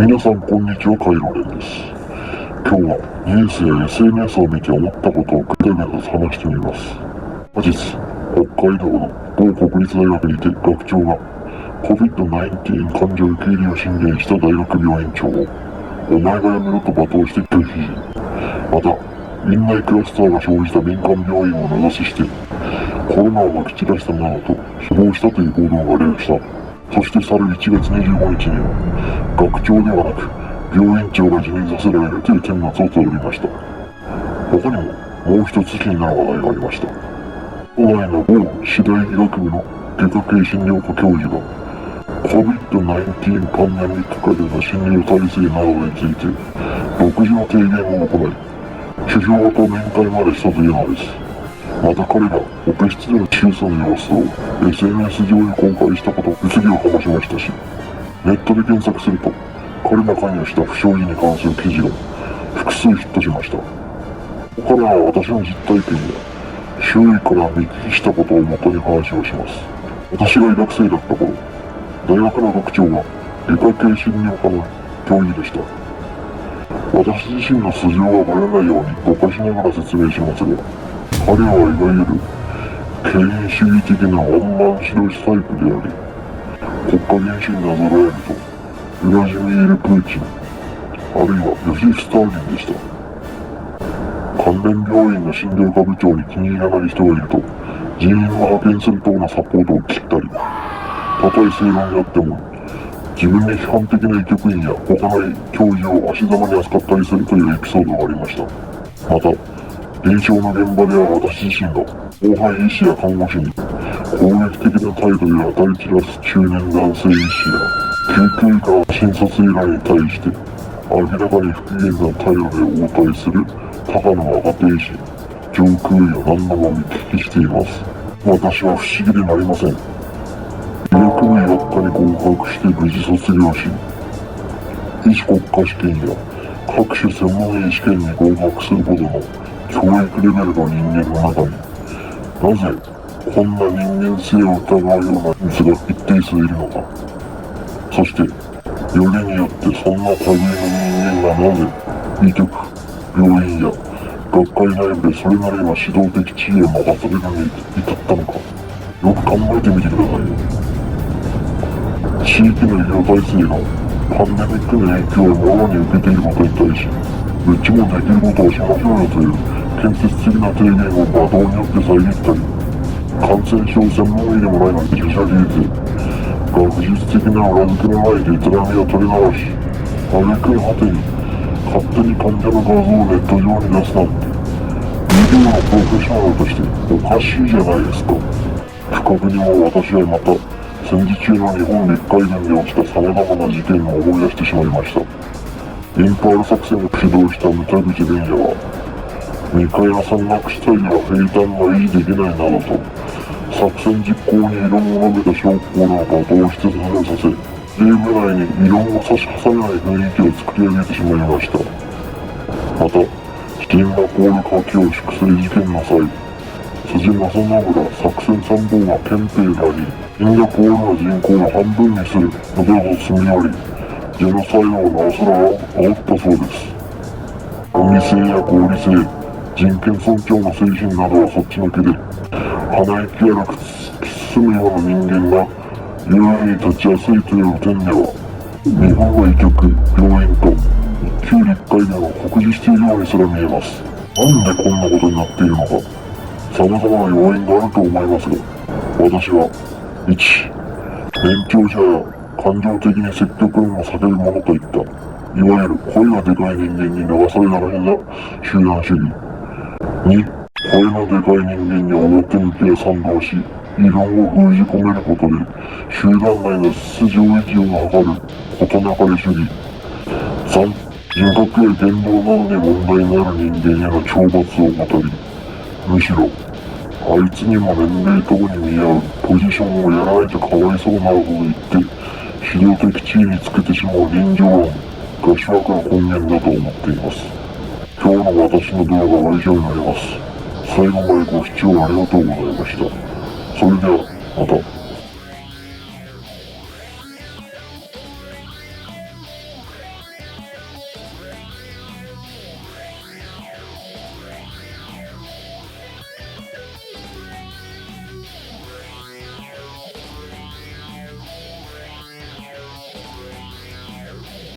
皆さんこんにちは、カイロレンです。今日はニュースや SNS を見て思ったことをぐだぐだと話してみます。本日、北海道の某国立大学にて学長が COVID-19 患者受け入れを宣言した大学病院長をお前がやめろと罵倒して拒否。また、院内クラスターが生じた民間病院を名指ししてコロナをまき散らしたなどと死亡したという報道が流した。そして去る1月25日には学長ではなく病院長が辞任させられるという顛末をたどりました。他にももう一つ気になる話題がありました。都内の某私大医学部の外科系診療科教授が COVID-19 パンデミック下での診療体制などについて独自の提言を行い、首相と面会までしたというのです。また彼がオペ室での手術の様子を SNS 上に公開したことを物議を醸しましたし、ネットで検索すると彼が関与した不祥事に関する記事が複数ヒットしました。ここからは私の実体験や周囲から見聞きしたことをもとに話をします。私が医学生だった頃、大学の学長は外科系診療科の教授でした。私自身の素性がバレないようにぼかしながら説明しますが、彼はいわゆる権威主義的なワンマン指導者タイプであり、国家元首になぞらえるとウラジミール・プーチン、あるいはヨシフ・スターリンでした。関連病院の診療科部長に気に入らない人がいると人員を派遣する等のサポートを切ったり、たとえ正論であっても自分に批判的な医局員や他の教授を足ざまに扱ったりするというエピソードがありました。また臨床の現場では私自身が後輩医師や看護師に攻撃的な態度で当たり散らす中年男性医師や救急医科の診察依頼に対して明らかに不機嫌な態度で応対する高野若手医師、上空医を何度も見聞きしています。私は不思議でなりません。医学部医学科に合格して無事卒業し、医師国家試験や各種専門医試験に合格するほどの教育レベルの人間の中に、なぜこんな人間性を疑うような人物が一定数いるのか。そしてよりによってそんな類の人間がなぜ医局、病院や学会内部でそれなりの指導的地位を任されるに至ったのか。よく考えてみてくださいよ。地域の医療体制がパンデミックの影響をもろに受けていることに対し、うちもできることをしましょうよという建設的な提言を罵倒によって遮ったり、感染症専門医でもないのに自社流で学術的な裏付けのないデタラメを取り直し、挙句の果てに勝手に患者の画像をネット上に出すなんて、医療のプロフェッショナルとしておかしいじゃないですか。不覚にも私はまた戦時中の日本陸海軍で起きた様々な事件を思い出してしまいました。インパール作戦を主導した牟田口弁也は、ミカエラ山岳地帯では兵站が維持できないなどと作戦実行に異論を述べた将校らを罵倒して進めさせ、ゲーム内に異論を差し挟めない雰囲気を作り上げてしまいました。またシンガポール華僑粛清事件の際、辻正信ら作戦参謀が憲兵であり、シンガポールの人口を半分にするなどと積み上り、ジェノサイドをなおさら煽ったそうです。合理性や合理性、人権尊重の精神などはそっちのけで、鼻息荒く進むような人間が優位に立ちやすいという点では、日本は医局、病院と旧陸海軍を酷似しているようにすら見えます。なんでこんなことになっているのか、様々な要因があると思いますが、私は1、年長者や感情的に積極論を避ける者といったいわゆる声がでかい人間に流されながらな集団主義。2、声のでかい人間に表向きで賛同し、異論を封じ込めることで集団内の秩序維持を図る事なかれ主義。3、人格や言動などに問題になる人間への懲罰を怠り、むしろあいつにも年齢等に見合うポジションをやらないとかわいそうなどと言って指導的地位につけてしまう人情論が諸悪の根源だと思っています。今日の私の動画は以上になります。最後までご視聴ありがとうございました。それではまた。